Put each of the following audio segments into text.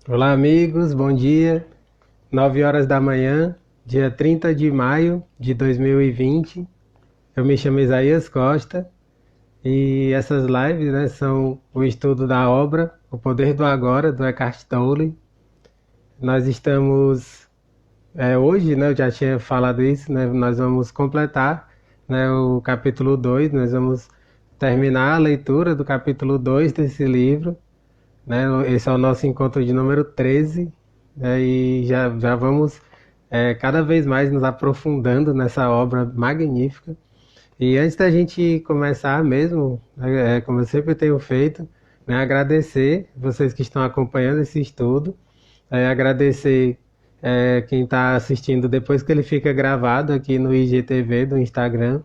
Olá, amigos, bom dia. 9 horas da manhã, dia 30 de maio de 2020. Eu me chamo Isaías Costa e essas lives, né, são o estudo da obra O Poder do Agora, do Eckhart Tolle. Nós estamos, hoje, né, eu já tinha falado isso, né, nós vamos completar, né, o capítulo 2. Nós vamos terminar a leitura do capítulo 2 desse livro, né? Esse é o nosso encontro de número 13, né? E já vamos cada vez mais nos aprofundando nessa obra magnífica. E antes da gente começar mesmo, como eu sempre tenho feito, né, agradecer vocês que estão acompanhando esse estudo, agradecer quem está assistindo depois que ele fica gravado aqui no IGTV do Instagram,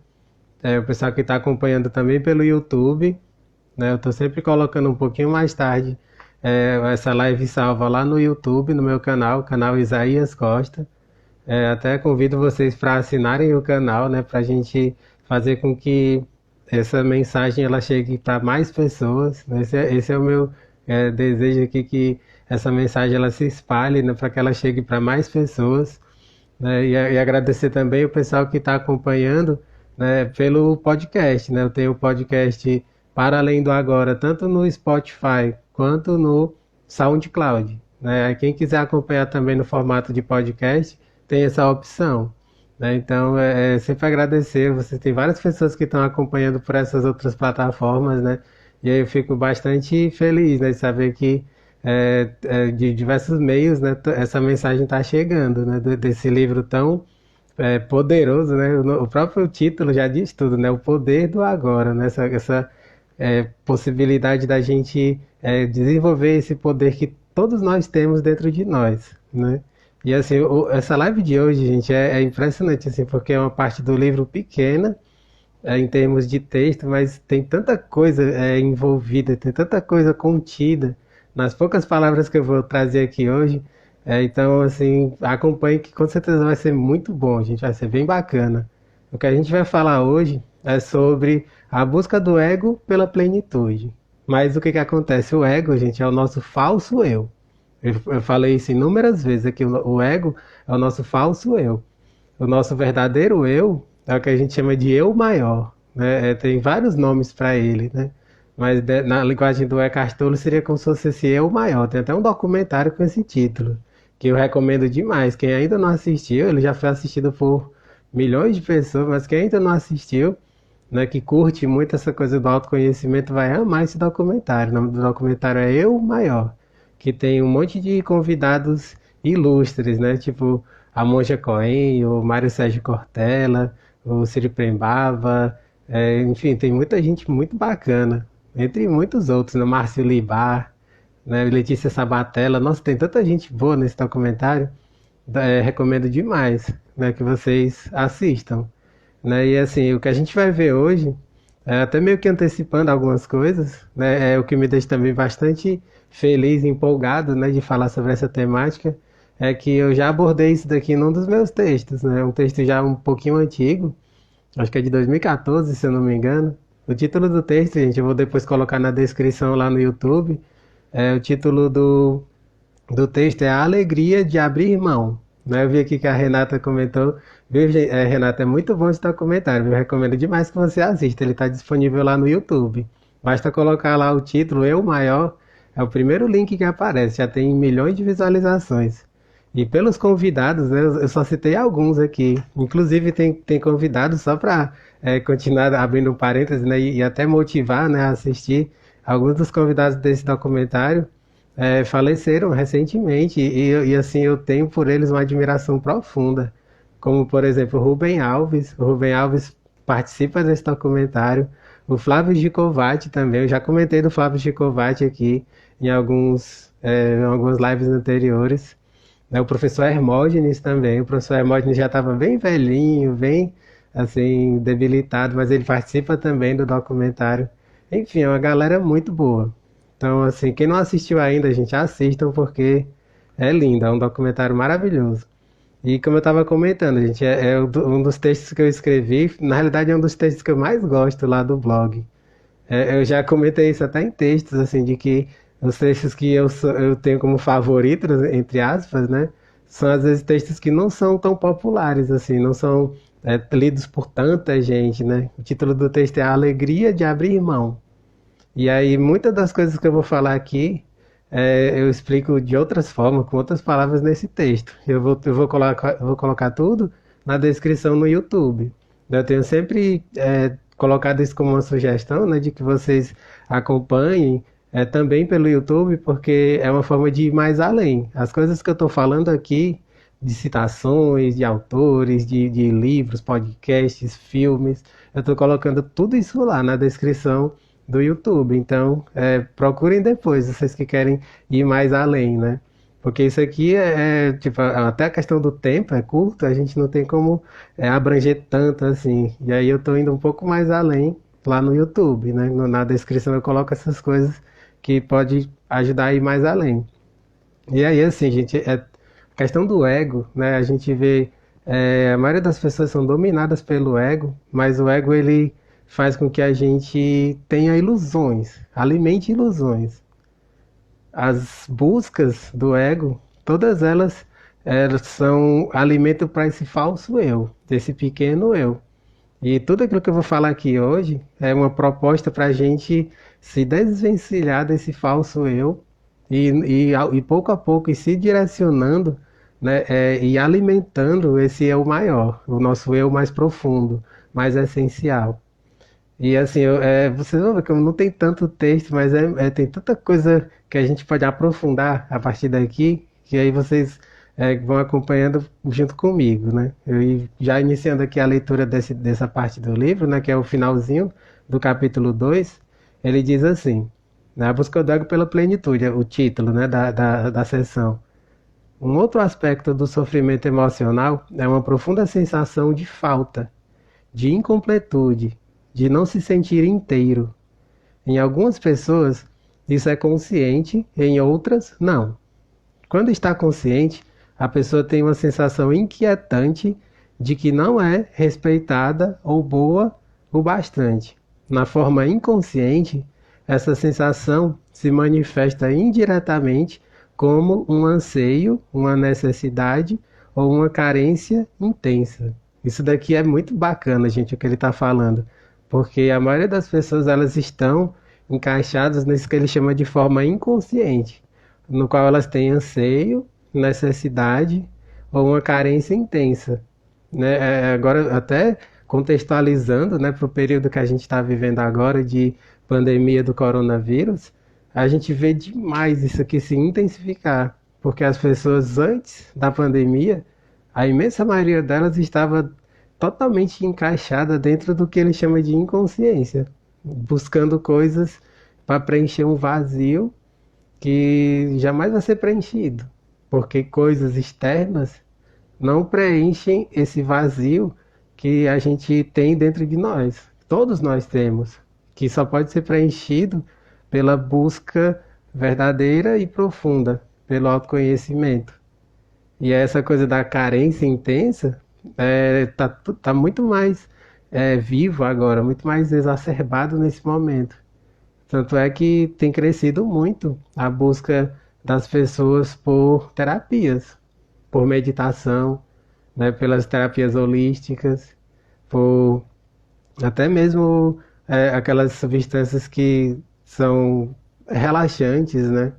o pessoal que está acompanhando também pelo YouTube, né? Eu estou sempre colocando um pouquinho mais tarde essa live salva lá no YouTube, no meu canal, canal Isaías Costa. Até convido vocês para assinarem o canal, né? Para a gente fazer com que essa mensagem ela chegue para mais pessoas, né? Esse é o meu desejo aqui, que essa mensagem ela se espalhe, né? Para que ela chegue para mais pessoas, né? E agradecer também o pessoal que está acompanhando, né, pelo podcast, né? Eu tenho o podcast Para Além do Agora, tanto no Spotify quanto no SoundCloud, né? Quem quiser acompanhar também no formato de podcast, tem essa opção, né? Então, sempre agradecer. Você tem várias pessoas que estão acompanhando por essas outras plataformas, né? E aí eu fico bastante feliz, né, de saber que de diversos meios, né, essa mensagem está chegando, né, desse livro tão poderoso, né? O próprio título já diz tudo, né? O poder do agora, né? Essa possibilidade da gente desenvolver esse poder que todos nós temos dentro de nós, né? E assim, essa live de hoje, gente, é impressionante, assim, porque é uma parte do livro pequena, em termos de texto, mas tem tanta coisa envolvida, tem tanta coisa contida nas poucas palavras que eu vou trazer aqui hoje. Então, assim, acompanhe que com certeza vai ser muito bom, gente, vai ser bem bacana. O que a gente vai falar hoje é sobre a busca do ego pela plenitude. Mas o que que acontece? O ego, gente, é o nosso falso eu. Eu falei isso inúmeras vezes aqui, o ego é o nosso falso eu. O nosso verdadeiro eu é o que a gente chama de eu maior, né? Tem vários nomes para ele, né? Mas na linguagem do Eckhart Tolle seria como se fosse esse eu maior. Tem até um documentário com esse título, que eu recomendo demais. Quem ainda não assistiu, ele já foi assistido por milhões de pessoas, mas quem ainda não assistiu, né, que curte muito essa coisa do autoconhecimento, vai amar esse documentário. O nome do documentário é Eu Maior, que tem um monte de convidados ilustres, né? Tipo a Monja Coen, o Mário Sérgio Cortella, o Ciro Prembaba, enfim, tem muita gente muito bacana, entre muitos outros, né? Márcio Libar, né? Letícia Sabatella, nossa, tem tanta gente boa nesse documentário, recomendo demais, né, que vocês assistam, né? E assim, o que a gente vai ver hoje, até meio que antecipando algumas coisas, né, é o que me deixa também bastante feliz e empolgado, né, de falar sobre essa temática, é que eu já abordei isso daqui num dos meus textos, né, um texto já um pouquinho antigo, acho que é de 2014, se eu não me engano. O título do texto, gente, eu vou depois colocar na descrição lá no YouTube. O título do texto é A Alegria de Abrir Mão. Né? Eu vi aqui que a Renata comentou. Viu, Renata, é muito bom esse documentário. Eu recomendo demais que você assista. Ele está disponível lá no YouTube. Basta colocar lá o título Eu Maior. É o primeiro link que aparece. Já tem milhões de visualizações. E pelos convidados, né, eu só citei alguns aqui. Inclusive tem convidados só para continuar abrindo um parênteses, né, e até motivar, né, a assistir. Alguns dos convidados desse documentário faleceram recentemente e assim eu tenho por eles uma admiração profunda, como por exemplo Rubem Alves. O Rubem Alves participa desse documentário, o Flávio Gicovati também. Eu já comentei do Flávio Gicovati aqui em algumas lives anteriores, né? O professor Hermógenes também. O professor Hermógenes já estava bem velhinho, bem assim debilitado, mas ele participa também do documentário. Enfim, é uma galera muito boa. Então, assim, quem não assistiu ainda, gente, assistam porque é lindo, é um documentário maravilhoso. E como eu estava comentando, gente, um dos textos que eu escrevi, na realidade é um dos textos que eu mais gosto lá do blog. Eu já comentei isso até em textos, assim, de que os textos que eu tenho como favoritos, entre aspas, né? São às vezes textos que não são tão populares, assim, não são lidos por tanta gente, né? O título do texto é A Alegria de Abrir Mão. E aí, muitas das coisas que eu vou falar aqui, eu explico de outras formas, com outras palavras nesse texto. Eu vou colocar tudo na descrição no YouTube. Eu tenho sempre colocado isso como uma sugestão, né, de que vocês acompanhem também pelo YouTube, porque é uma forma de ir mais além. As coisas que eu estou falando aqui, de citações, de autores, de livros, podcasts, filmes, eu estou colocando tudo isso lá na descrição do YouTube. Então, procurem depois, vocês que querem ir mais além, né? Porque isso aqui tipo, até a questão do tempo é curto, a gente não tem como abranger tanto assim. E aí eu tô indo um pouco mais além lá no YouTube, né? Na descrição eu coloco essas coisas que pode ajudar a ir mais além. E aí, assim, gente, a questão do ego, né? A gente vê, a maioria das pessoas são dominadas pelo ego, mas o ego ele faz com que a gente tenha ilusões, alimente ilusões. As buscas do ego, todas elas são alimento para esse falso eu, desse pequeno eu. E tudo aquilo que eu vou falar aqui hoje é uma proposta para a gente se desvencilhar desse falso eu e pouco a pouco ir se direcionando, né, e alimentando esse eu maior, o nosso eu mais profundo, mais essencial. E assim, vocês vão ver que não tem tanto texto, mas tem tanta coisa que a gente pode aprofundar a partir daqui, que aí vocês vão acompanhando junto comigo, né? Já iniciando aqui a leitura dessa parte do livro, né, que é o finalzinho do capítulo 2, ele diz assim, na busca do ego pela plenitude, é o título, né, da sessão. Um outro aspecto do sofrimento emocional é uma profunda sensação de falta, de incompletude, de não se sentir inteiro. Em algumas pessoas, isso é consciente, em outras, não. Quando está consciente, a pessoa tem uma sensação inquietante de que não é respeitada ou boa o bastante. Na forma inconsciente, essa sensação se manifesta indiretamente como um anseio, uma necessidade ou uma carência intensa. Isso daqui é muito bacana, gente, o que ele está falando, porque a maioria das pessoas elas estão encaixadas nisso que ele chama de forma inconsciente, no qual elas têm anseio, necessidade ou uma carência intensa, né? Agora até contextualizando, né, para o período que a gente está vivendo agora de pandemia do coronavírus, a gente vê demais isso aqui se intensificar, porque as pessoas antes da pandemia, a imensa maioria delas estava totalmente encaixada dentro do que ele chama de inconsciência, buscando coisas para preencher um vazio que jamais vai ser preenchido, porque coisas externas não preenchem esse vazio que a gente tem dentro de nós. Todos nós temos, que só pode ser preenchido pela busca verdadeira e profunda, pelo autoconhecimento. E essa coisa da carência intensa tá muito mais vivo agora, muito mais exacerbado nesse momento. Tanto é que tem crescido muito a busca das pessoas por terapias, por meditação, né, pelas terapias holísticas, por até mesmo aquelas substâncias que são relaxantes, né?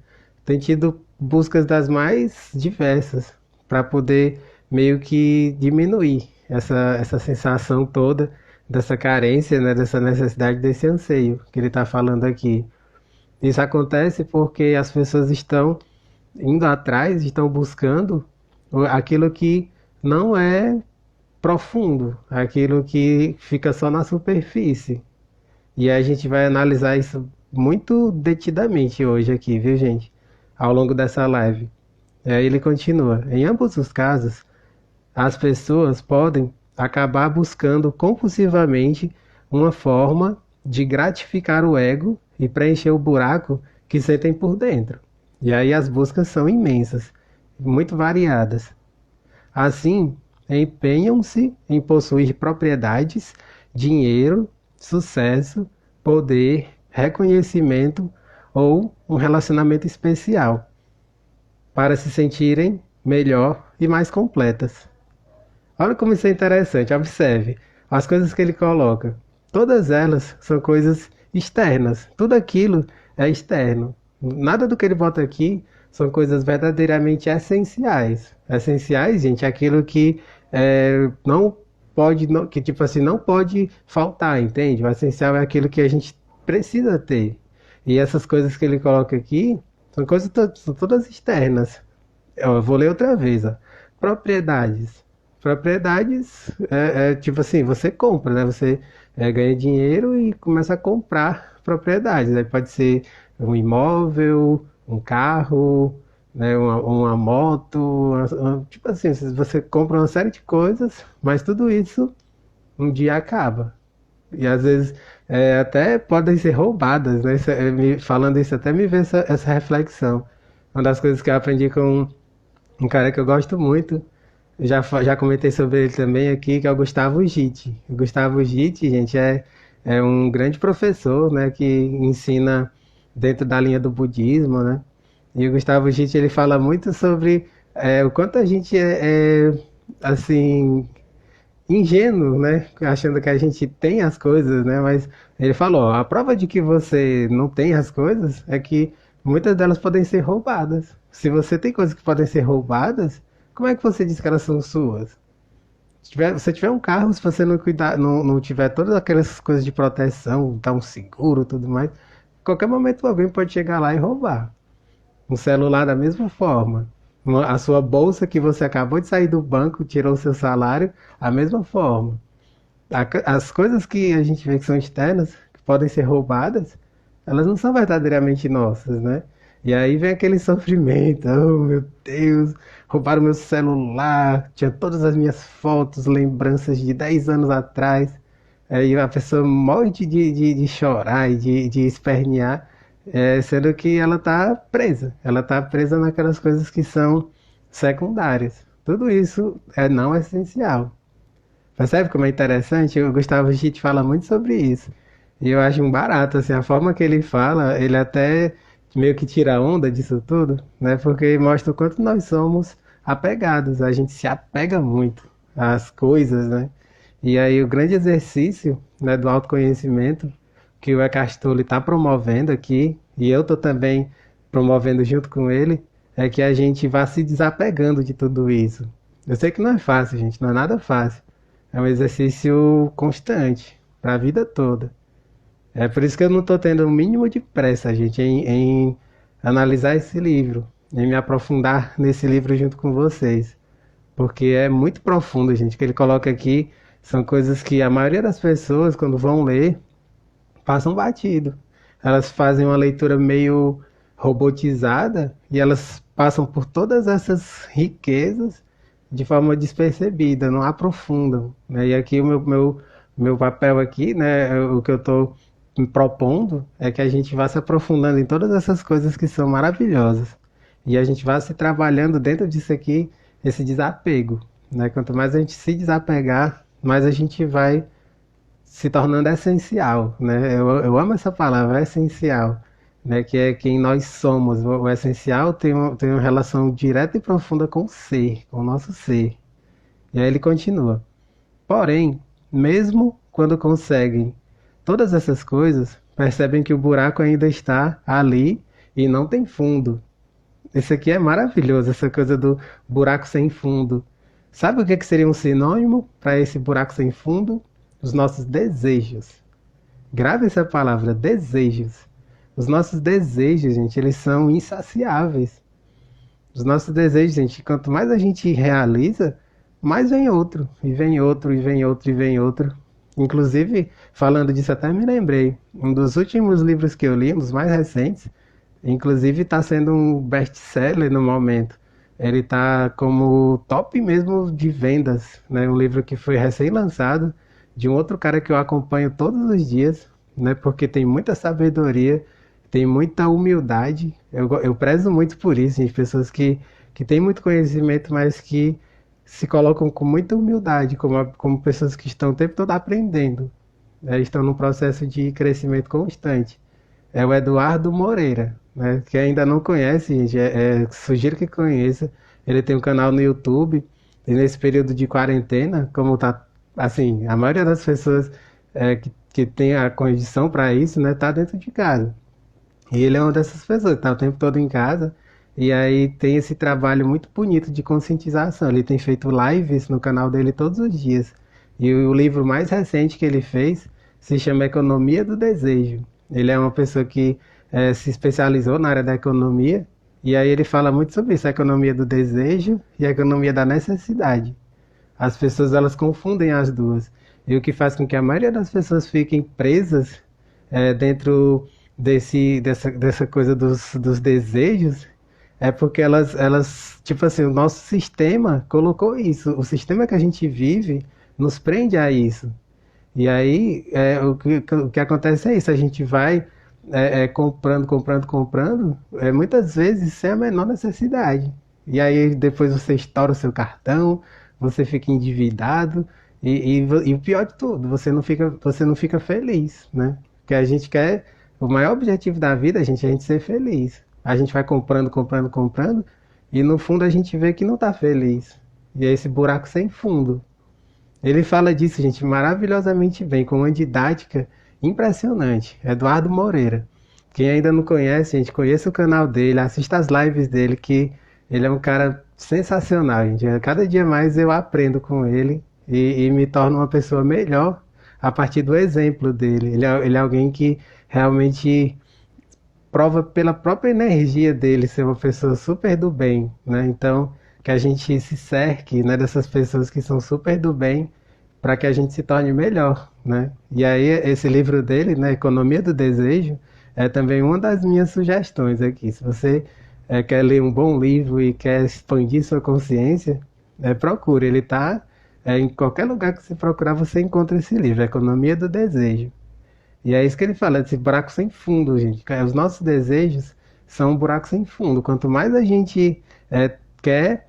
Tem tido buscas das mais diversas para poder meio que diminuir essa sensação toda dessa carência, né? Dessa necessidade, desse anseio que ele está falando aqui. Isso acontece porque as pessoas estão indo atrás, estão buscando aquilo que não é profundo, aquilo que fica só na superfície. E a gente vai analisar isso muito detidamente hoje aqui, viu, gente? Ao longo dessa live. Ele continua. Em ambos os casos, as pessoas podem acabar buscando compulsivamente uma forma de gratificar o ego e preencher o buraco que sentem por dentro. E aí as buscas são imensas, muito variadas. Assim, empenham-se em possuir propriedades, dinheiro, sucesso, poder, reconhecimento ou um relacionamento especial, para se sentirem melhor e mais completas. Olha como isso é interessante, observe. As coisas que ele coloca, todas elas são coisas externas. Tudo aquilo é externo. Nada do que ele bota aqui são coisas verdadeiramente essenciais. Essenciais, gente, é aquilo que não pode, que tipo assim, não pode faltar, entende? O essencial é aquilo que a gente precisa ter. E essas coisas que ele coloca aqui são coisas são todas externas. Eu vou ler outra vez, ó. Propriedades. Propriedades é tipo assim, você compra, né? Você ganha dinheiro e começa a comprar propriedades. Aí pode ser um imóvel, um carro, né? Uma moto, tipo assim, você compra uma série de coisas, mas tudo isso um dia acaba. E às vezes até podem ser roubadas, né? Falando isso, até me vê essa reflexão. Uma das coisas que eu aprendi com um cara que eu gosto muito, já comentei sobre ele também aqui, que é o Gustavo Gitti. O Gustavo Gitti, gente, é um grande professor, né, que ensina dentro da linha do budismo, né? E o Gustavo Gitti, ele fala muito sobre o quanto a gente assim, ingênuo, né? Achando que a gente tem as coisas, né? Mas ele falou, ó, a prova de que você não tem as coisas é que muitas delas podem ser roubadas. Se você tem coisas que podem ser roubadas, como é que você diz que elas são suas? Se você tiver um carro, se você não cuidar, não tiver todas aquelas coisas de proteção, tá um seguro, tudo mais, qualquer momento alguém pode chegar lá e roubar. Um celular da mesma forma. A sua bolsa que você acabou de sair do banco, tirou o seu salário, a mesma forma. As coisas que a gente vê que são externas, que podem ser roubadas, elas não são verdadeiramente nossas, né? E aí vem aquele sofrimento, oh meu Deus, roubaram meu celular, tinha todas as minhas fotos, lembranças de 10 anos atrás. Aí a pessoa morre de chorar e de espernear, sendo que ela tá presa naquelas coisas que são secundárias. Tudo isso é não essencial. Percebe como é interessante? O Gustavo Gitt fala muito sobre isso. E eu acho um barato, assim, a forma que ele fala, ele até meio que tira onda disso tudo, né? Porque mostra o quanto nós somos apegados, a gente se apega muito às coisas, né? E aí o grande exercício, né, do autoconhecimento que o Eckhart Tolle está promovendo aqui, e eu estou também promovendo junto com ele, é que a gente vá se desapegando de tudo isso. Eu sei que não é fácil, gente, não é nada fácil. É um exercício constante para a vida toda. É por isso que eu não estou tendo o mínimo de pressa, gente, em analisar esse livro, em me aprofundar nesse livro junto com vocês. Porque é muito profundo, gente. O que ele coloca aqui são coisas que a maioria das pessoas, quando vão ler, passam batido. Elas fazem uma leitura meio robotizada e elas passam por todas essas riquezas de forma despercebida, não aprofundam, né? E aqui meu papel aqui, né, o que eu estou me propondo é que a gente vá se aprofundando em todas essas coisas que são maravilhosas. E a gente vai se trabalhando dentro disso aqui, esse desapego, né? Quanto mais a gente se desapegar, mais a gente vai se tornando essencial, né? Eu amo essa palavra, essencial, né? Que é quem nós somos. O essencial tem uma relação direta e profunda com o ser, com o nosso ser. E aí ele continua. Porém, mesmo quando conseguem todas essas coisas, percebem que o buraco ainda está ali e não tem fundo. Isso aqui é maravilhoso, essa coisa do buraco sem fundo. Sabe o que seria um sinônimo para esse buraco sem fundo? Os nossos desejos. Grave essa palavra, desejos. Os nossos desejos, gente, eles são insaciáveis. Os nossos desejos, gente, quanto mais a gente realiza, mais vem outro, e vem outro, e vem outro, e vem outro. Inclusive, falando disso, até me lembrei. Um dos últimos livros que eu li, um dos mais recentes, inclusive está sendo um best-seller no momento. Ele está como top mesmo de vendas, né? Um livro que foi recém-lançado, de um outro cara que eu acompanho todos os dias, né? Porque tem muita sabedoria, tem muita humildade. Eu prezo muito por isso, gente. Pessoas que têm muito conhecimento, mas que se colocam com muita humildade, como pessoas que estão o tempo todo aprendendo, né? Estão num processo de crescimento constante. é o Eduardo Moreira, né? Que ainda não conhece, gente, sugiro que conheça. Ele tem um canal no YouTube, e nesse período de quarentena, como tá, assim, a maioria das pessoas que tem a condição para isso, né, tá dentro de casa. E ele é uma dessas pessoas, que tá o tempo todo em casa. E aí tem esse trabalho muito bonito de conscientização. Ele tem feito lives no canal dele todos os dias. E o livro mais recente que ele fez se chama Economia do Desejo. Ele é uma pessoa que se especializou na área da economia. E aí ele fala muito sobre isso, a economia do desejo e a economia da necessidade. As pessoas elas confundem as duas. E o que faz com que a maioria das pessoas fiquem presas dentro dessa coisa dos desejos é porque tipo assim, o nosso sistema colocou isso. O sistema que a gente vive nos prende a isso. E aí, o que acontece é isso, a gente vai comprando, comprando, comprando, muitas vezes sem a menor necessidade. E aí depois você estoura o seu cartão, você fica endividado, e o pior de tudo, você não fica feliz, né? Porque a gente quer, o maior objetivo da vida, gente, é a gente ser feliz. A gente vai comprando, comprando, comprando, e no fundo a gente vê que não está feliz. E é esse buraco sem fundo. Ele fala disso, gente, maravilhosamente bem, com uma didática impressionante. Eduardo Moreira. Quem ainda não conhece, gente, conheça o canal dele, assista as lives dele, que ele é um cara sensacional, gente. Cada dia mais eu aprendo com ele e me torno uma pessoa melhor a partir do exemplo dele. Ele é alguém que realmente prova pela própria energia dele ser uma pessoa super do bem, né? Então, que a gente se cerque, né, dessas pessoas que são super do bem para que a gente se torne melhor, né? E aí esse livro dele, né, Economia do Desejo, é também uma das minhas sugestões aqui. Se você quer ler um bom livro e quer expandir sua consciência, procure. Ele está em qualquer lugar que você procurar, você encontra esse livro, Economia do Desejo. E é isso que ele fala, desse buraco sem fundo, gente. Os nossos desejos são um buraco sem fundo. Quanto mais a gente quer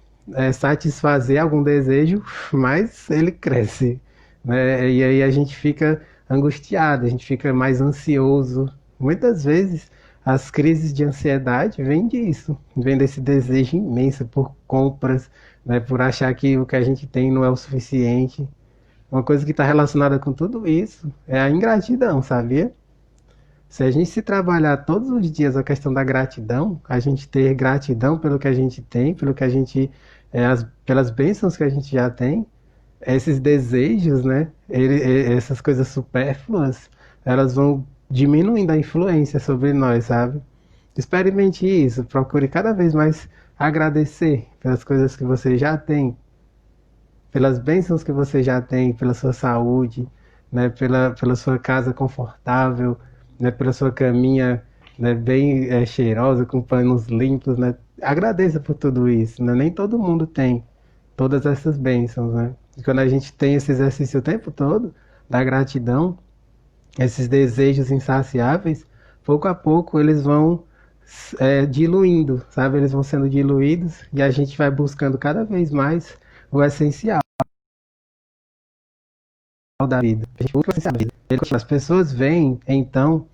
satisfazer algum desejo, mais ele cresce, né? E aí a gente fica angustiado, a gente fica mais ansioso. Muitas vezes as crises de ansiedade vêm disso, vêm desse desejo imenso por compras, né? Por achar que o que a gente tem não é o suficiente. Uma coisa que está relacionada com tudo isso é a ingratidão, sabia? Se a gente se trabalhar todos os dias a questão da gratidão, a gente ter gratidão pelo que a gente tem, pelo que a gente, pelas bênçãos que a gente já tem, esses desejos, né? Essas coisas supérfluas, elas vão diminuindo a influência sobre nós, sabe? Experimente isso, procure cada vez mais agradecer pelas coisas que você já tem, pelas bênçãos que você já tem, pela sua saúde, né, pela sua casa confortável, né, pela sua caminha, né, bem cheirosa, com panos limpos, né? Agradeça por tudo isso, né? Nem todo mundo tem todas essas bênçãos, né? E quando a gente tem esse exercício o tempo todo da gratidão, esses desejos insaciáveis, pouco a pouco eles vão diluindo, sabe? Eles vão sendo diluídos e a gente vai buscando cada vez mais o essencial da vida. A gente busca o essencial da vida. As pessoas veem, então,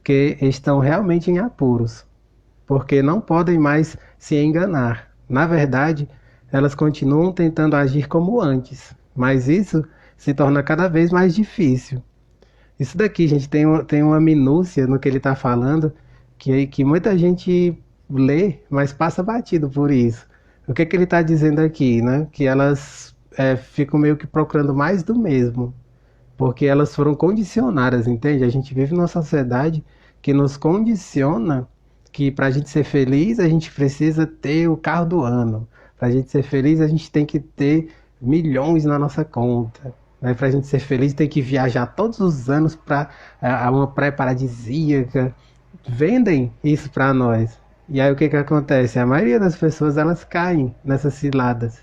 que estão realmente em apuros, porque não podem mais se enganar. Na verdade, elas continuam tentando agir como antes, mas isso se torna cada vez mais difícil. Isso daqui, gente, tem uma minúcia no que ele está falando, que muita gente lê, mas passa batido por isso. O que ele está dizendo aqui, né? Que elas ficam meio que procurando mais do mesmo, porque elas foram condicionadas, entende? A gente vive numa sociedade que nos condiciona que para a gente ser feliz a gente precisa ter o carro do ano. Para a gente ser feliz a gente tem que ter milhões na nossa conta. Né? Para a gente ser feliz tem que viajar todos os anos para uma praia paradisíaca. Vendem isso para nós. E aí o que acontece? A maioria das pessoas elas caem nessas ciladas.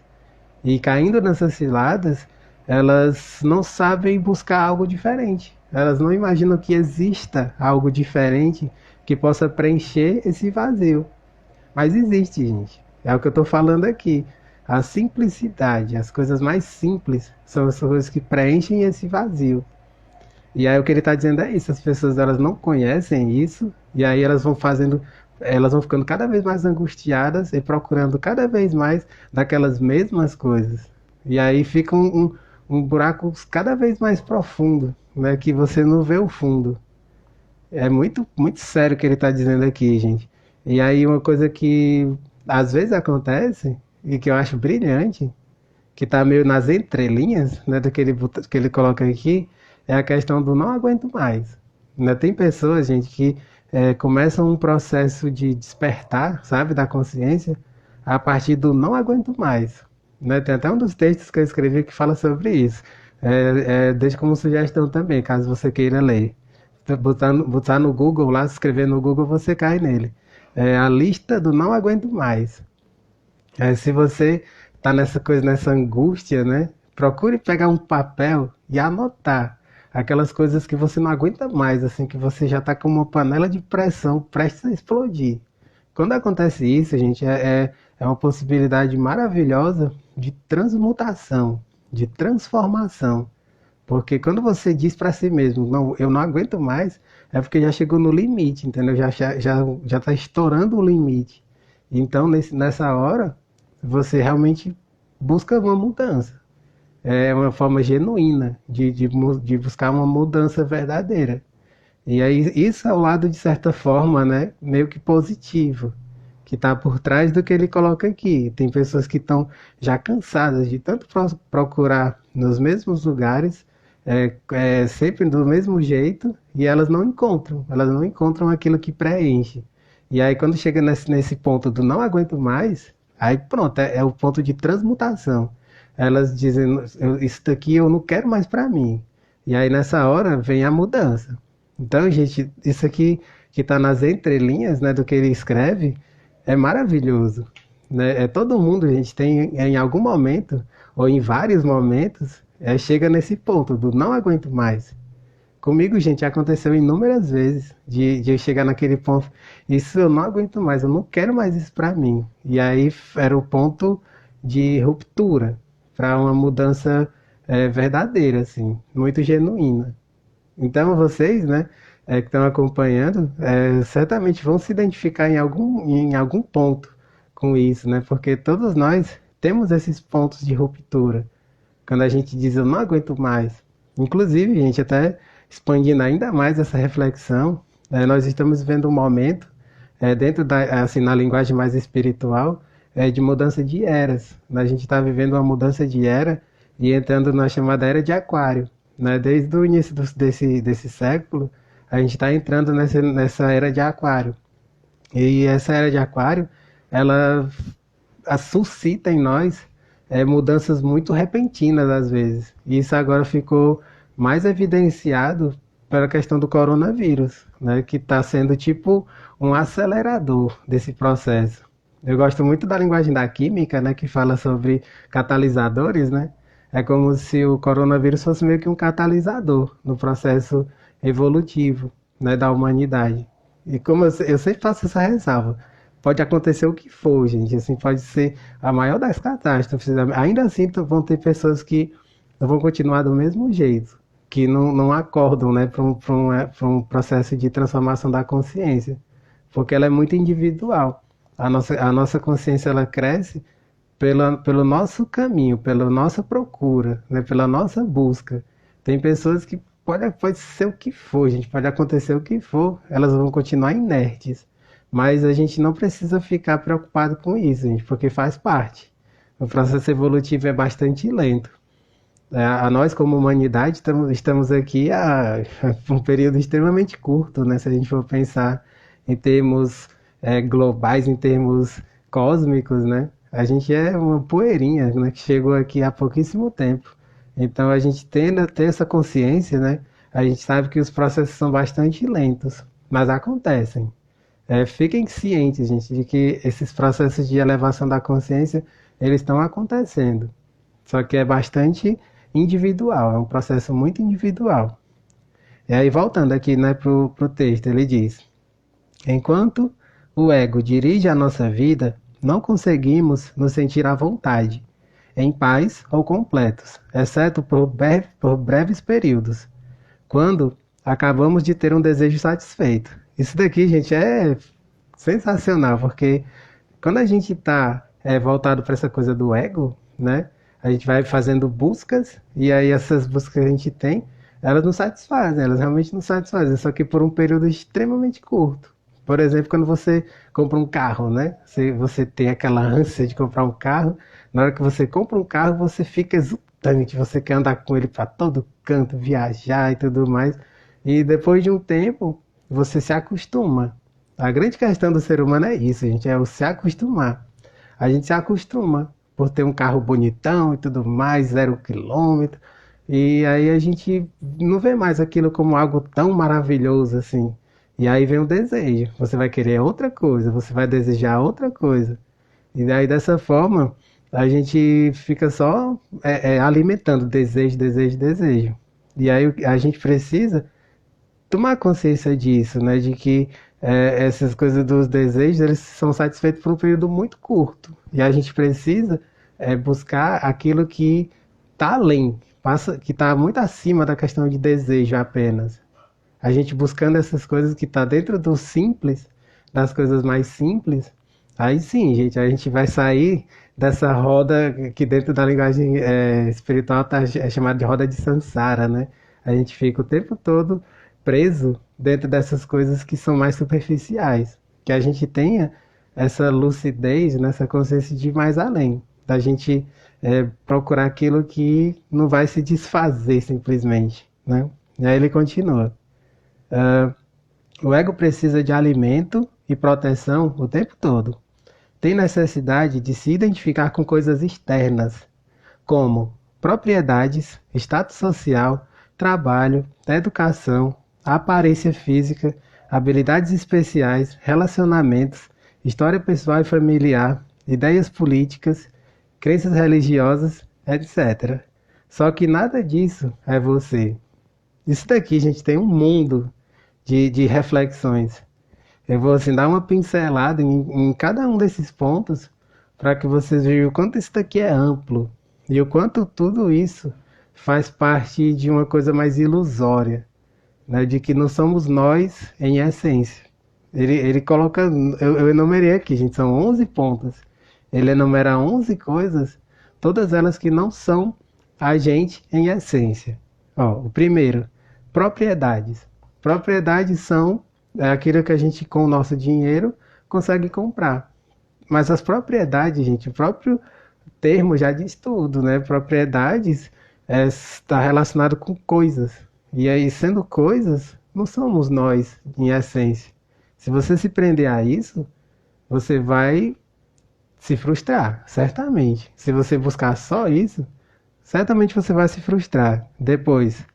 E caindo nessas ciladas, elas não sabem buscar algo diferente. Elas não imaginam que exista algo diferente que possa preencher esse vazio. Mas existe, gente. É o que eu estou falando aqui. A simplicidade, as coisas mais simples são as coisas que preenchem esse vazio. E aí o que ele está dizendo é isso, as pessoas elas não conhecem isso, e aí elas vão fazendo, elas vão ficando cada vez mais angustiadas e procurando cada vez mais daquelas mesmas coisas. E aí fica um buraco cada vez mais profundo, né, que você não vê o fundo. É muito, muito sério o que ele está dizendo aqui, gente. E aí uma coisa que às vezes acontece, e que eu acho brilhante, que está meio nas entrelinhas, né, do que que ele coloca aqui, é a questão do não aguento mais. Né? Tem pessoas, gente, que começam um processo de despertar, sabe, da consciência, a partir do não aguento mais. Né? Tem até um dos textos que eu escrevi que fala sobre isso. Deixa como sugestão também, caso você queira ler. Botar no Google, lá, se escrever no Google, você cai nele. É a lista do não aguento mais. Se você tá nessa coisa, nessa angústia, né? Procure pegar um papel e anotar aquelas coisas que você não aguenta mais, assim, que você já tá com uma panela de pressão prestes a explodir. Quando acontece isso, gente, é uma possibilidade maravilhosa de transmutação, de transformação. Porque quando você diz para si mesmo, não, eu não aguento mais, é porque já chegou no limite, entendeu? Já tá estourando o limite. Então, nessa hora, você realmente busca uma mudança. É uma forma genuína de buscar uma mudança verdadeira. E aí, isso é o lado, de certa forma, né, meio que positivo, que está por trás do que ele coloca aqui. Tem pessoas que estão já cansadas de tanto procurar nos mesmos lugares, sempre do mesmo jeito, e elas não encontram aquilo que preenche. E aí, quando chega nesse ponto do não aguento mais, aí pronto, é o ponto de transmutação. Elas dizem, isso daqui eu não quero mais para mim. E aí, nessa hora, vem a mudança. Então, gente, isso aqui que está nas entrelinhas, né, do que ele escreve, é maravilhoso. Né? Todo mundo, gente, tem em algum momento, ou em vários momentos, chega nesse ponto do não aguento mais. Comigo, gente, aconteceu inúmeras vezes de eu chegar naquele ponto, isso eu não aguento mais, eu não quero mais isso para mim. E aí era o ponto de ruptura para uma mudança verdadeira, assim, muito genuína. Então vocês, né, que estão acompanhando, certamente vão se identificar em algum ponto com isso, né? Porque todos nós temos esses pontos de ruptura. Quando a gente diz eu não aguento mais. Inclusive, gente, até expandindo ainda mais essa reflexão, nós estamos vivendo um momento, dentro da, assim, na linguagem mais espiritual, de mudança de eras. A gente está vivendo uma mudança de era e entrando na chamada era de Aquário. Né? Desde o início desse século, a gente está entrando nessa era de Aquário. E essa era de Aquário, ela suscita em nós mudanças muito repentinas às vezes. E isso agora ficou mais evidenciado pela questão do coronavírus, né, que está sendo tipo um acelerador desse processo. Eu gosto muito da linguagem da química, né, que fala sobre catalisadores, né? É como se o coronavírus fosse meio que um catalisador no processo evolutivo, né, da humanidade. E como eu sempre faço essa ressalva, pode acontecer o que for, gente. Assim, pode ser a maior das catástrofes. Ainda assim, vão ter pessoas que vão continuar do mesmo jeito, que não acordam, né, para um processo de transformação da consciência, porque ela é muito individual. A nossa consciência ela cresce pelo nosso caminho, pela nossa procura, né, pela nossa busca. Tem pessoas que pode ser o que for, gente, pode acontecer o que for, elas vão continuar inertes. Mas a gente não precisa ficar preocupado com isso, gente, porque faz parte. O processo evolutivo é bastante lento. A nós, como humanidade, estamos aqui há um período extremamente curto, né? Se a gente for pensar em termos globais, em termos cósmicos, né? A gente é uma poeirinha, né? Que chegou aqui há pouquíssimo tempo. Então, a gente tende a ter essa consciência, né? A gente sabe que os processos são bastante lentos, mas acontecem. Fiquem cientes, gente, de que esses processos de elevação da consciência, eles estão acontecendo. Só que é bastante individual, é um processo muito individual. E aí, voltando aqui, né, pro texto, ele diz: enquanto o ego dirige a nossa vida, não conseguimos nos sentir à vontade, em paz ou completos, exceto por breves períodos. quando acabamos de ter um desejo satisfeito. Isso daqui, gente, é sensacional, porque quando a gente está voltado para essa coisa do ego, né? A gente vai fazendo buscas e aí essas buscas que a gente tem, elas não satisfazem, elas realmente não satisfazem, só que por um período extremamente curto. Por exemplo, quando você compra um carro, né? Você tem aquela ânsia de comprar um carro. Na hora que você compra um carro, você fica exultante, você quer andar com ele para todo canto, viajar e tudo mais. E depois de um tempo, você se acostuma. A grande questão do ser humano é isso, gente, é o se acostumar. A gente se acostuma por ter um carro bonitão e tudo mais, 0 quilômetro. E aí a gente não vê mais aquilo como algo tão maravilhoso assim. E aí vem o desejo. Você vai querer outra coisa, você vai desejar outra coisa. E daí dessa forma a gente fica só alimentando desejo, desejo, desejo. E aí a gente precisa tomar consciência disso, né? De que essas coisas dos desejos, eles são satisfeitos por um período muito curto. E a gente precisa buscar aquilo que está além, que está muito acima da questão de desejo apenas. A gente buscando essas coisas que está dentro do simples, das coisas mais simples, aí sim, gente, a gente vai sair dessa roda que dentro da linguagem espiritual é chamada de roda de samsara, né? A gente fica o tempo todo preso dentro dessas coisas que são mais superficiais. Que a gente tenha essa lucidez, nessa consciência de ir mais além. Da gente procurar aquilo que não vai se desfazer simplesmente, né? E aí ele continua. O ego precisa de alimento e proteção o tempo todo. Tem necessidade de se identificar com coisas externas, como propriedades, status social, trabalho, educação, aparência física, habilidades especiais, relacionamentos, história pessoal e familiar, ideias políticas, crenças religiosas, etc. Só que nada disso é você. Isso daqui, gente, tem um mundo de reflexões. Eu vou assim, dar uma pincelada em cada um desses pontos para que vocês vejam o quanto isso daqui é amplo e o quanto tudo isso faz parte de uma coisa mais ilusória, né, de que não somos nós em essência. Ele coloca, eu enumerei aqui, gente, são 11 pontos. Ele enumera 11 coisas, todas elas que não são a gente em essência. Ó, o primeiro, propriedades. Propriedades são aquilo que a gente, com o nosso dinheiro, consegue comprar. Mas as propriedades, gente, o próprio termo já diz tudo, né? Propriedades está relacionado com coisas. E aí, sendo coisas, não somos nós em essência. Se você se prender a isso, você vai se frustrar, certamente. Se você buscar só isso, certamente você vai se frustrar. Depois,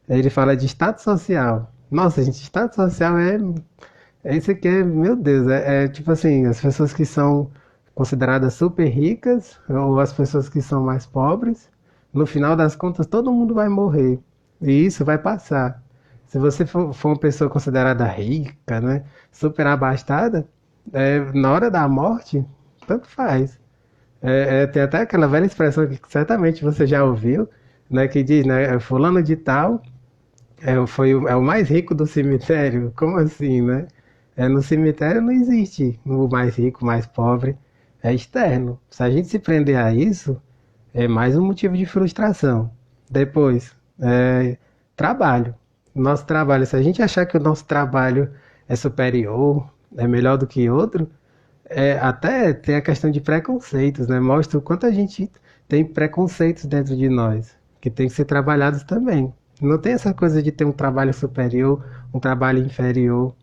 ele fala de status social. Nossa, gente, status social é isso aqui, meu Deus, é tipo assim, as pessoas que são consideradas super ricas ou as pessoas que são mais pobres, no final das contas todo mundo vai morrer e isso vai passar. Se você for uma pessoa considerada rica, né, super abastada, na hora da morte, tanto faz. Tem até aquela velha expressão que certamente você já ouviu, né, que diz, né, fulano de tal é o mais rico do cemitério. Como assim, né? No cemitério não existe o mais rico, o mais pobre. É externo. Se a gente se prender a isso, é mais um motivo de frustração. Depois, trabalho. Nosso trabalho, se a gente achar que o nosso trabalho é superior, é melhor do que outro, até tem a questão de preconceitos, né? Mostra o quanto a gente tem preconceitos dentro de nós, que tem que ser trabalhados também. Não tem essa coisa de ter um trabalho superior, um trabalho inferior.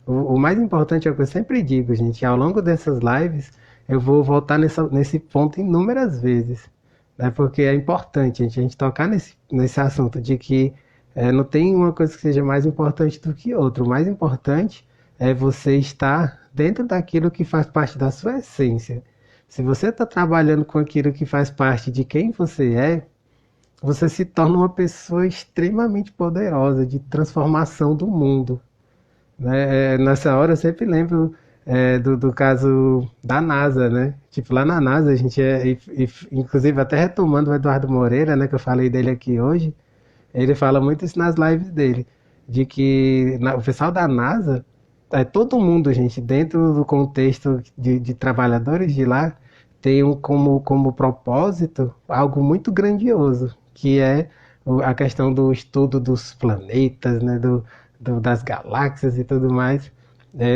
O mais importante é o que eu sempre digo, gente. Ao longo dessas lives, eu vou voltar nesse ponto inúmeras vezes, né? Porque é importante a gente tocar nesse assunto de que não tem uma coisa que seja mais importante do que outra. O mais importante é você estar dentro daquilo que faz parte da sua essência. Se você está trabalhando com aquilo que faz parte de quem você se torna uma pessoa extremamente poderosa de transformação do mundo, né? Nessa hora eu sempre lembro do caso da NASA, né? Tipo, lá na NASA a gente inclusive até retomando o Eduardo Moreira, né, que eu falei dele aqui hoje, Ele fala muito isso nas lives dele, de que o pessoal da NASA, todo mundo, gente, dentro do contexto de trabalhadores de lá, tem como propósito algo muito grandioso, que é a questão do estudo dos planetas, né, das galáxias e tudo mais,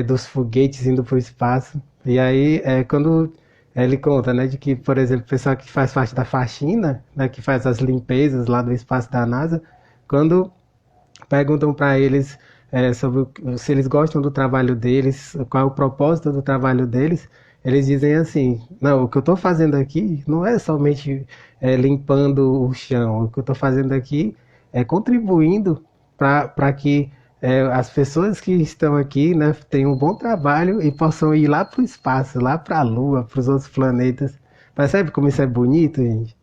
dos foguetes indo para o espaço. E aí, quando ele conta, né, de que, por exemplo, o pessoal que faz parte da faxina, né, que faz as limpezas lá do espaço da NASA, quando perguntam para eles sobre se eles gostam do trabalho deles, qual é o propósito do trabalho deles, eles dizem assim: não, o que eu estou fazendo aqui não é somente limpando o chão, o que eu estou fazendo aqui é contribuindo para que as pessoas que estão aqui, né, tenham um bom trabalho e possam ir lá para o espaço, lá para a Lua, para os outros planetas. Percebe como isso é bonito, gente?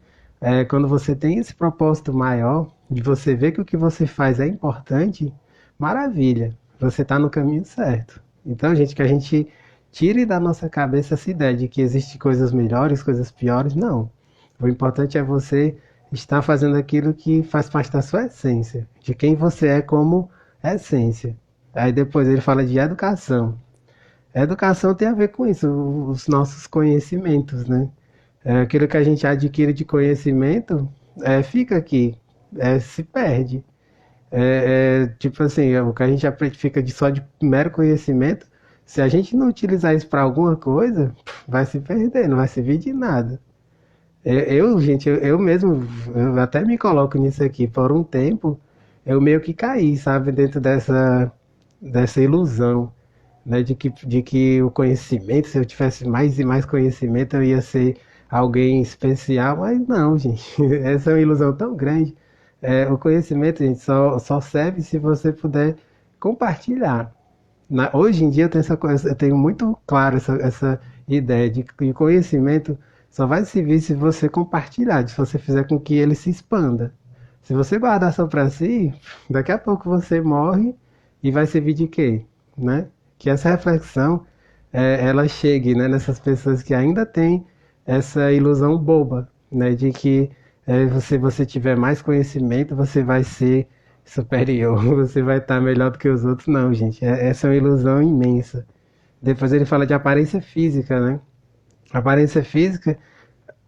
Quando você tem esse propósito maior, de você ver que o que você faz é importante, maravilha, você está no caminho certo. Então, gente, que a gente tire da nossa cabeça essa ideia de que existem coisas melhores, coisas piores, não. O importante é você estar fazendo aquilo que faz parte da sua essência, de quem você é como essência. Aí depois ele fala de educação. A educação tem a ver com isso, os nossos conhecimentos, né? Aquilo que a gente adquire de conhecimento fica aqui, se perde. Tipo assim, o que a gente aprende fica só de mero conhecimento. Se a gente não utilizar isso para alguma coisa, vai se perder, não vai servir de nada. Gente, eu mesmo, eu até me coloco nisso aqui. Por um tempo, eu meio que caí, sabe, dentro dessa ilusão, né, de que o conhecimento, se eu tivesse mais e mais conhecimento, eu ia ser alguém especial, mas não, gente, essa é uma ilusão tão grande. O conhecimento, gente, só serve se você puder compartilhar. Hoje em dia eu tenho essa coisa, eu tenho muito claro essa ideia de que o conhecimento só vai servir se você compartilhar, se você fizer com que ele se expanda. Se você guardar só para si, daqui a pouco você morre e vai servir de quê? Né? Que essa reflexão ela chegue, né, nessas pessoas que ainda têm essa ilusão boba, né, de que se você tiver mais conhecimento, você vai ser superior, você vai estar melhor do que os outros. Não, gente, essa é uma ilusão imensa. Depois ele fala de aparência física, né? Aparência física,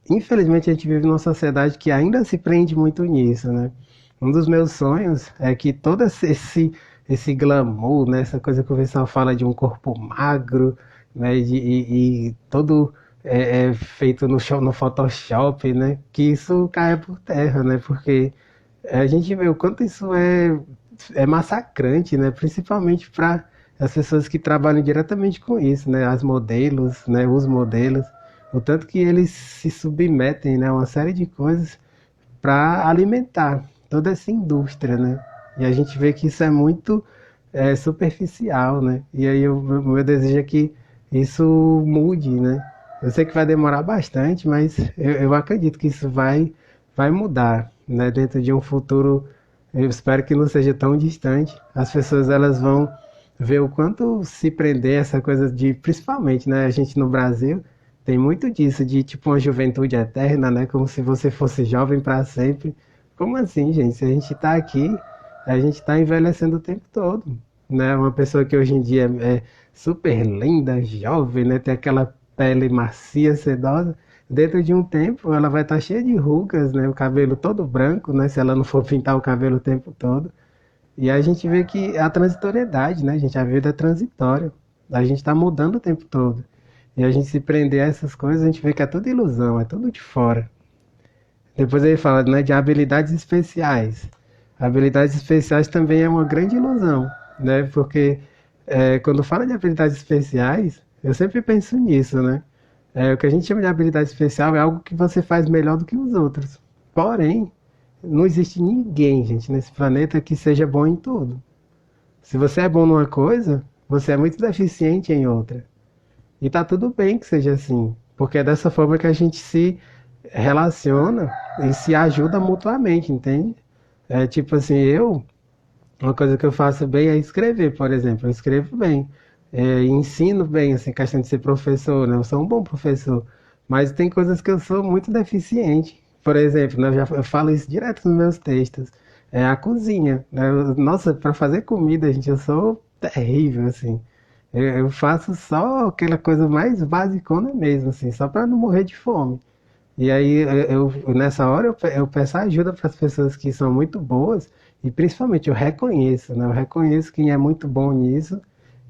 infelizmente a gente vive numa sociedade que ainda se prende muito nisso, né? Um dos meus sonhos é que todo esse glamour, né, essa coisa que o pessoal fala de um corpo magro, né, e todo feito no Photoshop, né, que isso caia por terra, né, porque a gente vê o quanto isso é massacrante, né, principalmente para as pessoas que trabalham diretamente com isso, né, as modelos, né, os modelos, o tanto que eles se submetem, né, a uma série de coisas para alimentar toda essa indústria, né? E a gente vê que isso é muito superficial, né? E aí o meu desejo é que isso mude, né? Eu sei que vai demorar bastante, mas eu acredito que isso vai mudar, né? Dentro de um futuro, eu espero que não seja tão distante. As pessoas elas vão ver o quanto se prender essa coisa de, principalmente, né? A gente no Brasil tem muito disso, de tipo uma juventude eterna, né? Como se você fosse jovem para sempre. Como assim, gente? Se a gente está aqui, a gente está envelhecendo o tempo todo, né? Uma pessoa que hoje em dia é super linda, jovem, né? Tem aquela pele macia, sedosa. Dentro de um tempo, ela vai estar cheia de rugas, né? O cabelo todo branco, né? Se ela não for pintar o cabelo o tempo todo. E a gente vê que a transitoriedade, né, gente? A vida é transitória. A gente está mudando o tempo todo. E a gente se prender a essas coisas, a gente vê que é tudo ilusão, é tudo de fora. Depois ele fala, né, de habilidades especiais. Habilidades especiais também é uma grande ilusão, né? Porque quando fala de habilidades especiais, eu sempre penso nisso, né? O que a gente chama de habilidade especial é algo que você faz melhor do que os outros. Porém, não existe ninguém, gente, nesse planeta que seja bom em tudo. Se você é bom numa coisa, você é muito deficiente em outra. E tá tudo bem que seja assim, porque é dessa forma que a gente se relaciona e se ajuda mutuamente, entende? Tipo assim, uma coisa que eu faço bem é escrever, por exemplo. Eu escrevo bem, ensino bem, assim, questão de ser professor, né? Eu sou um bom professor, mas tem coisas que eu sou muito deficiente. Por exemplo, né, eu falo isso direto nos meus textos. é a cozinha, né? Nossa, para fazer comida, gente, eu sou terrível, assim. Eu faço só aquela coisa mais basicona mesmo, assim, só para não morrer de fome. E aí, nessa hora, eu peço ajuda para as pessoas que são muito boas e principalmente eu reconheço, né? Eu reconheço quem é muito bom nisso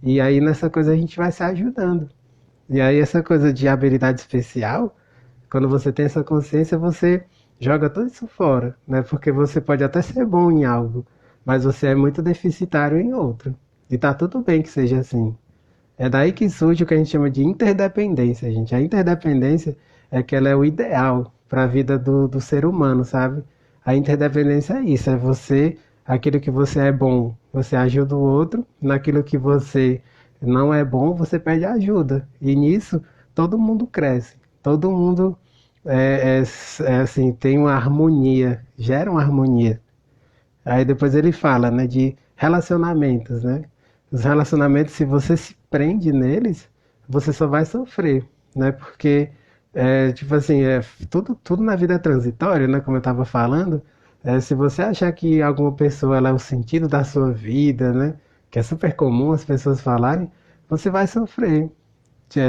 e aí nessa coisa a gente vai se ajudando. E aí essa coisa de habilidade especial, quando você tem essa consciência, você joga tudo isso fora, né? Porque você pode até ser bom em algo, mas você é muito deficitário em outro. E tá tudo bem que seja assim. É daí que surge o que a gente chama de interdependência, gente. A interdependência é que ela é o ideal para a vida do ser humano, sabe? A interdependência é isso, é você, aquilo que você é bom, você ajuda o outro, naquilo que você não é bom, você pede ajuda. E nisso todo mundo cresce, todo mundo assim, tem uma harmonia, gera uma harmonia. Aí depois ele fala, né, de relacionamentos, né? Os relacionamentos, se você se prende neles, você só vai sofrer, né? Porque, tipo assim, tudo na vida é transitório, né? Como eu estava falando. Se você achar que alguma pessoa ela é o sentido da sua vida, né? Que é super comum as pessoas falarem, você vai sofrer.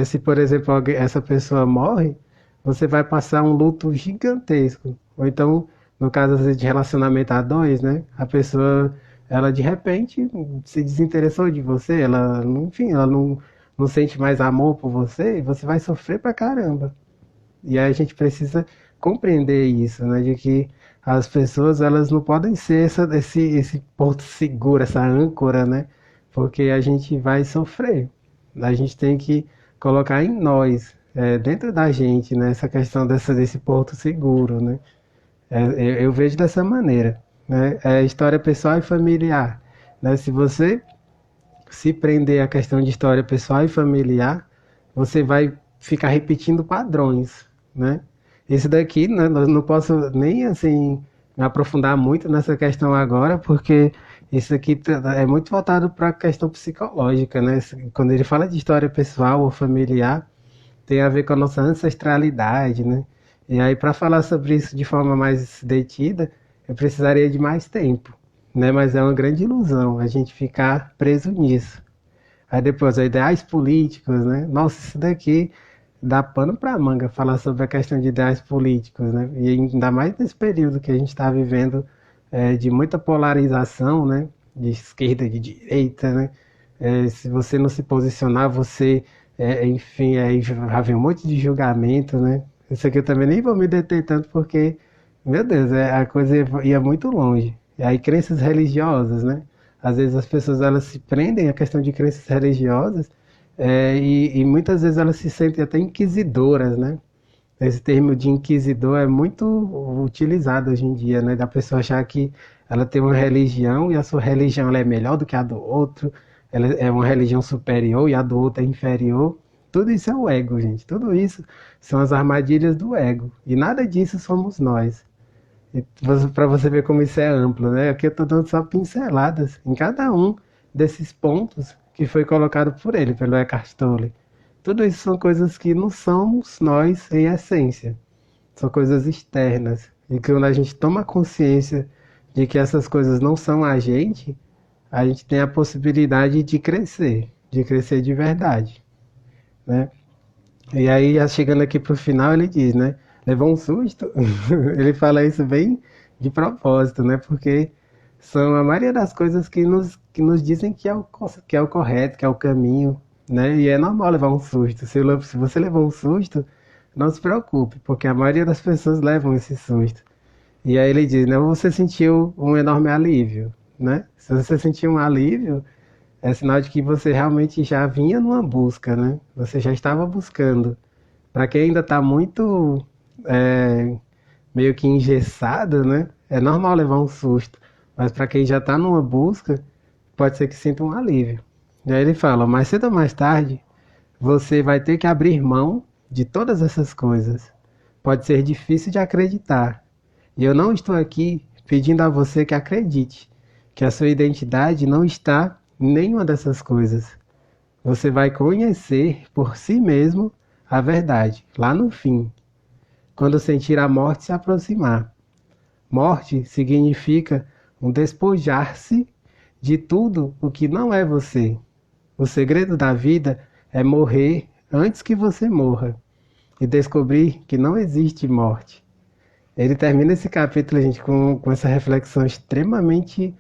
Se, por exemplo, essa pessoa morre, você vai passar um luto gigantesco. Ou então, no caso às vezes, de relacionamento a dois, né? A pessoa, ela de repente se desinteressou de você, enfim, ela não sente mais amor por você, e você vai sofrer pra caramba. E aí a gente precisa compreender isso, né? De que as pessoas, elas não podem ser esse porto seguro, essa âncora, né? Porque a gente vai sofrer. A gente tem que colocar em nós, dentro da gente, né? Essa questão desse porto seguro, né? Eu vejo dessa maneira, né? É história pessoal e familiar, né? Se você se prender à questão de história pessoal e familiar, você vai ficar repetindo padrões, né? Esse daqui, né, eu não posso nem assim me aprofundar muito nessa questão agora, porque isso aqui é muito voltado para a questão psicológica, né? Quando ele fala de história pessoal ou familiar, tem a ver com a nossa ancestralidade, né? E aí, para falar sobre isso de forma mais detida, eu precisaria de mais tempo, né? Mas é uma grande ilusão a gente ficar preso nisso. Aí depois, ideais políticos, né? Nossa, isso daqui dá pano para manga falar sobre a questão de ideais políticos, né? E ainda mais nesse período que a gente está vivendo de muita polarização, né? De esquerda, de direita, né? Se você não se posicionar, você, enfim, aí vai haver um monte de julgamento, né? Isso aqui eu também nem vou me deter tanto porque, meu Deus, a coisa ia muito longe. E aí crenças religiosas, né? Às vezes as pessoas elas se prendem à questão de crenças religiosas e muitas vezes elas se sentem até inquisidoras, né? Esse termo de inquisidor é muito utilizado hoje em dia, né? Da pessoa achar que ela tem uma religião e a sua religião ela é melhor do que a do outro, ela é uma religião superior e a do outro é inferior. Tudo isso é o ego, gente. Tudo isso são as armadilhas do ego. E nada disso somos nós. Para você ver como isso é amplo, né? Aqui eu estou dando só pinceladas em cada um desses pontos que foi colocado por ele, pelo Eckhart Tolle. Tudo isso são coisas que não somos nós em essência. São coisas externas. E que quando a gente toma consciência de que essas coisas não são a gente tem a possibilidade de crescer de verdade, né? E aí, já chegando aqui pro final, ele diz, né? Levou um susto. Ele fala isso bem de propósito, né? Porque são a maioria das coisas que nos dizem que é o correto, que é o caminho, né? E é normal levar um susto. Se você levou um susto, não se preocupe, porque a maioria das pessoas levam esse susto. E aí ele diz, né? Você sentiu um enorme alívio, né? Se você sentiu um alívio, é sinal de que você realmente já vinha numa busca, né? Você já estava buscando. Para quem ainda está muito é, meio que engessado, né? É normal levar um susto. Mas para quem já está numa busca, pode ser que sinta um alívio. E aí ele fala, mais cedo ou mais tarde, você vai ter que abrir mão de todas essas coisas. Pode ser difícil de acreditar. E eu não estou aqui pedindo a você que acredite que a sua identidade não está em nenhuma dessas coisas. Você vai conhecer por si mesmo a verdade, lá no fim, quando sentir a morte se aproximar. Morte significa um despojar-se de tudo o que não é você. O segredo da vida é morrer antes que você morra e descobrir que não existe morte. Ele termina esse capítulo, gente, com essa reflexão extremamente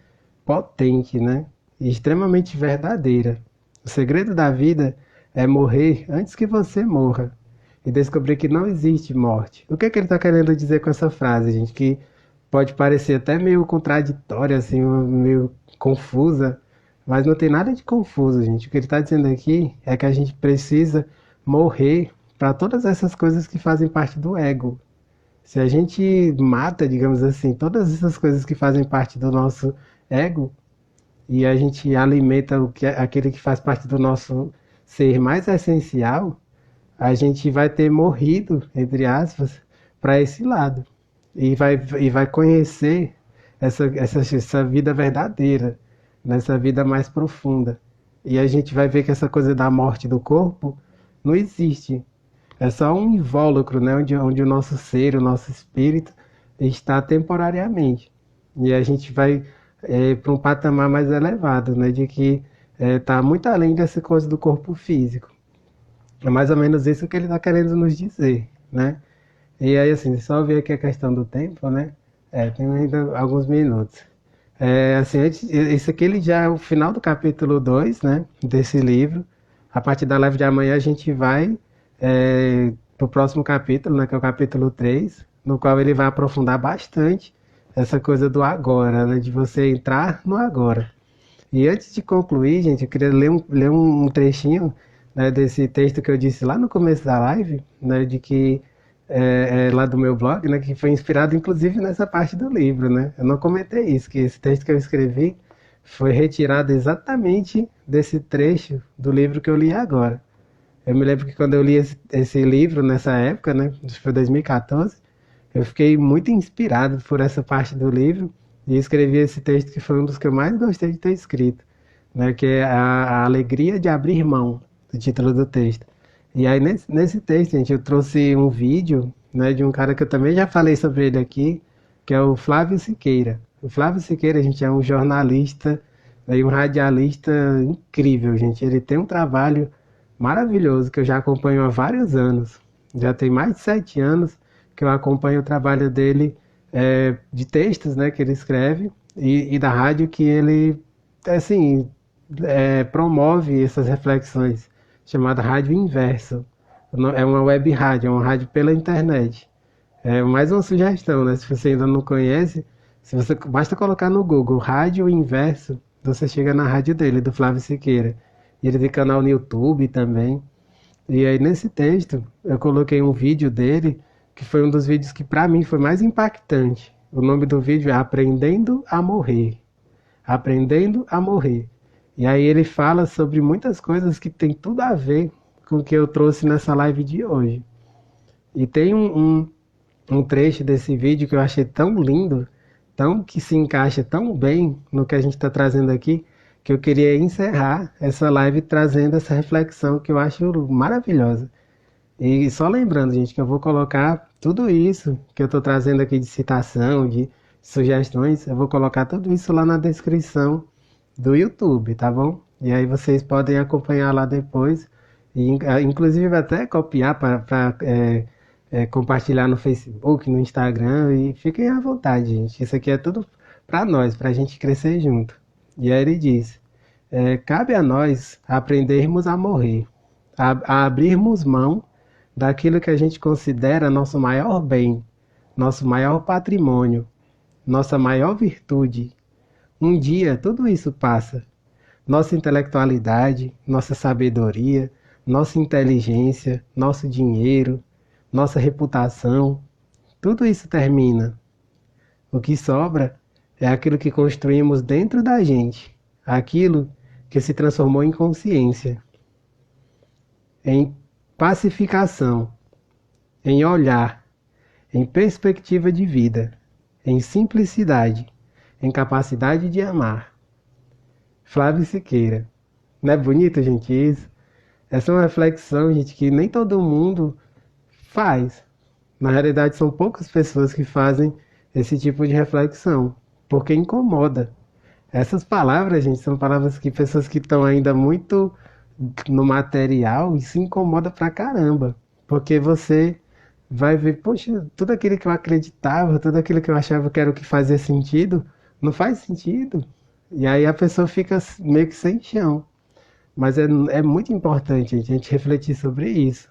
potente, né? E extremamente verdadeira. O segredo da vida é morrer antes que você morra e descobrir que não existe morte. O que é que ele está querendo dizer com essa frase, gente? Que pode parecer até meio contraditória, assim, meio confusa, mas não tem nada de confuso, gente. O que ele está dizendo aqui é que a gente precisa morrer para todas essas coisas que fazem parte do ego. Se a gente mata, digamos assim, todas essas coisas que fazem parte do nosso ego e a gente alimenta aquele que faz parte do nosso ser mais essencial, a gente vai ter morrido, entre aspas, para esse lado. E vai conhecer essa vida verdadeira, nessa vida mais profunda. E a gente vai ver que essa coisa da morte do corpo não existe. É só um invólucro, né, onde o nosso ser, o nosso espírito está temporariamente. E a gente vai para um patamar mais elevado, né, de que está muito além dessa coisa do corpo físico. É mais ou menos isso que ele está querendo nos dizer, né? E aí, assim, só ver aqui a questão do tempo, né? Tem ainda alguns minutos. Assim, isso aqui ele já é o final do capítulo 2, né? Desse livro. A partir da live de amanhã a gente vai pro próximo capítulo, né? Que é o capítulo 3, no qual ele vai aprofundar bastante essa coisa do agora, né? De você entrar no agora. E antes de concluir, gente, eu queria ler um trechinho, né, desse texto que eu disse lá no começo da live, né, de que lá do meu blog, né, que foi inspirado inclusive nessa parte do livro, né? Eu não comentei isso, que esse texto que eu escrevi foi retirado exatamente desse trecho do livro que eu li agora. Eu me lembro que quando eu li esse livro nessa época, né, isso foi 2014, eu fiquei muito inspirado por essa parte do livro e escrevi esse texto que foi um dos que eu mais gostei de ter escrito, né, que é a alegria de abrir mão, o título do texto. E aí nesse texto, gente, eu trouxe um vídeo, né, de um cara que eu também já falei sobre ele aqui, que é o Flávio Siqueira. O Flávio Siqueira, gente, é um jornalista e um radialista incrível, gente. Ele tem um trabalho maravilhoso que eu já acompanho há vários anos. Já tem mais de 7 anos que eu acompanho o trabalho dele, de textos, né, que ele escreve e da rádio que ele, assim, promove essas reflexões, chamada Rádio Inverso. É uma web rádio, é uma rádio pela internet. É mais uma sugestão, né? Se você ainda não conhece, se você basta colocar no Google Rádio Inverso, você chega na rádio dele, do Flávio Siqueira. E ele tem canal no YouTube também. E aí nesse texto eu coloquei um vídeo dele, que foi um dos vídeos que para mim foi mais impactante. O nome do vídeo é Aprendendo a Morrer. Aprendendo a Morrer. E aí ele fala sobre muitas coisas que tem tudo a ver com o que eu trouxe nessa live de hoje. E tem um trecho desse vídeo que eu achei tão lindo, que se encaixa tão bem no que a gente está trazendo aqui, que eu queria encerrar essa live trazendo essa reflexão que eu acho maravilhosa. E só lembrando, gente, que eu vou colocar tudo isso que eu estou trazendo aqui de citação, de sugestões, eu vou colocar tudo isso lá na descrição do YouTube, tá bom? E aí vocês podem acompanhar lá depois, e inclusive até copiar para compartilhar no Facebook, no Instagram, e fiquem à vontade, gente. Isso aqui é tudo para nós, para a gente crescer junto. E aí ele diz, cabe a nós aprendermos a morrer, a abrirmos mão daquilo que a gente considera nosso maior bem, nosso maior patrimônio, nossa maior virtude. Um dia tudo isso passa. Nossa intelectualidade, nossa sabedoria, nossa inteligência, nosso dinheiro, nossa reputação, tudo isso termina. O que sobra é aquilo que construímos dentro da gente, aquilo que se transformou em consciência, em pacificação, em olhar, em perspectiva de vida, em simplicidade, em capacidade de amar. Flávio Siqueira. Não é bonito, gente, isso? Essa é uma reflexão, gente, que nem todo mundo faz. Na realidade, são poucas pessoas que fazem esse tipo de reflexão. porque incomoda. Essas palavras, gente, são palavras que pessoas que estão ainda muito no material e se incomoda pra caramba. Porque você vai ver, poxa, tudo aquilo que eu acreditava, tudo aquilo que eu achava que era o que fazia sentido, não faz sentido. E aí a pessoa fica meio que sem chão. Mas é muito importante a gente refletir sobre isso.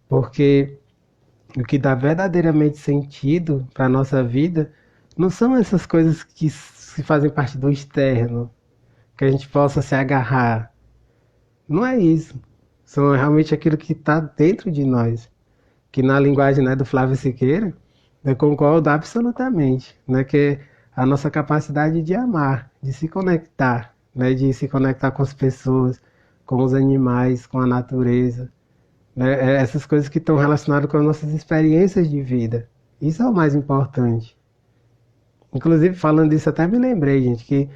Porque o que dá verdadeiramente sentido para a nossa vida não são essas coisas que se fazem parte do externo, que a gente possa se agarrar. Não é isso. São realmente aquilo que está dentro de nós. Que na linguagem, né, do Flávio Siqueira, eu concordo absolutamente, né, que é a nossa capacidade de amar, de se conectar, né, de se conectar com as pessoas, com os animais, com a natureza, né, essas coisas que estão relacionadas com as nossas experiências de vida. Isso é o mais importante. Inclusive, falando disso, até me lembrei, gente, que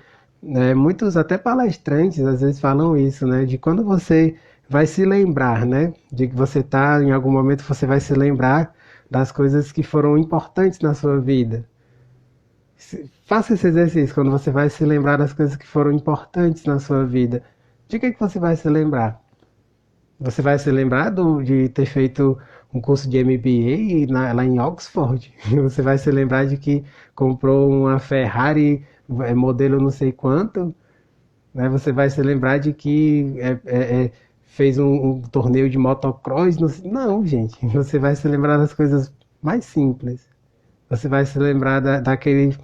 muitos, até palestrantes, às vezes falam isso, né? De quando você vai se lembrar, né? De que você tá, em algum momento, você vai se lembrar das coisas que foram importantes na sua vida. Faça esse exercício, quando você vai se lembrar das coisas que foram importantes na sua vida. De que você vai se lembrar? Você vai se lembrar de ter feito um curso de MBA lá em Oxford? Você vai se lembrar de que comprou uma Ferrari modelo não sei quanto? Né? Você vai se lembrar de que fez um torneio de motocross? Não, gente. Você vai se lembrar das coisas mais simples. Você vai se lembrar daquele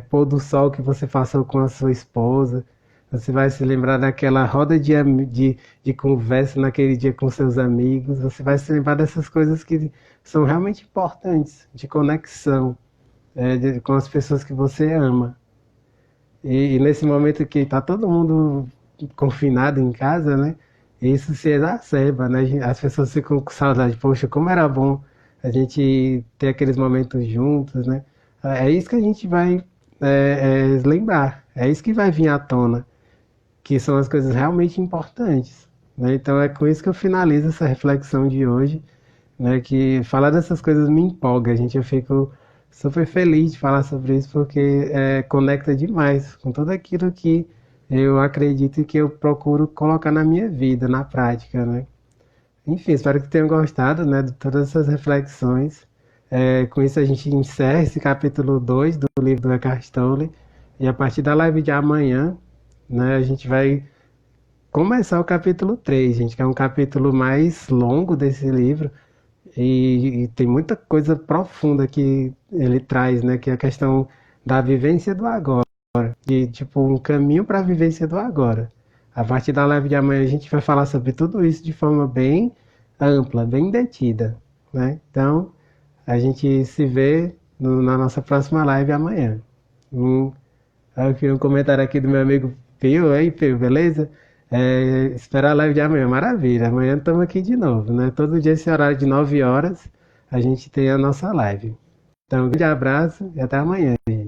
pôr do sol que você passou com a sua esposa. Você vai se lembrar daquela roda de conversa naquele dia com seus amigos. Você vai se lembrar dessas coisas que são realmente importantes, de conexão com as pessoas que você ama. E nesse momento que está todo mundo confinado em casa, né? Isso se exacerba, né? As pessoas ficam com saudade. Poxa, como era bom a gente ter aqueles momentos juntos, né? É isso que a gente vai lembrar. É isso que vai vir à tona, que são as coisas realmente importantes, né? Então é com isso que eu finalizo essa reflexão de hoje, né? Que falar dessas coisas me empolga, gente. Eu fico super feliz de falar sobre isso porque conecta demais com tudo aquilo que eu acredito e que eu procuro colocar na minha vida, na prática, né? Enfim, espero que tenham gostado, né, de todas essas reflexões. Com isso a gente encerra esse capítulo 2 do livro do Eckhart Tolle e a partir da live de amanhã, né, a gente vai começar o capítulo 3, gente, que é um capítulo mais longo desse livro e tem muita coisa profunda que ele traz, né, que é a questão da vivência do agora, de tipo um caminho para a vivência do agora. A partir da live de amanhã a gente vai falar sobre tudo isso de forma bem ampla, bem detida, né? Então, a gente se vê na nossa próxima live amanhã. Aqui um comentário aqui do meu amigo Pio, aí Pio, beleza? Esperar a live de amanhã, maravilha. Amanhã estamos aqui de novo, né? Todo dia esse horário de 9 horas a gente tem a nossa live. Então, um grande abraço e até amanhã, gente.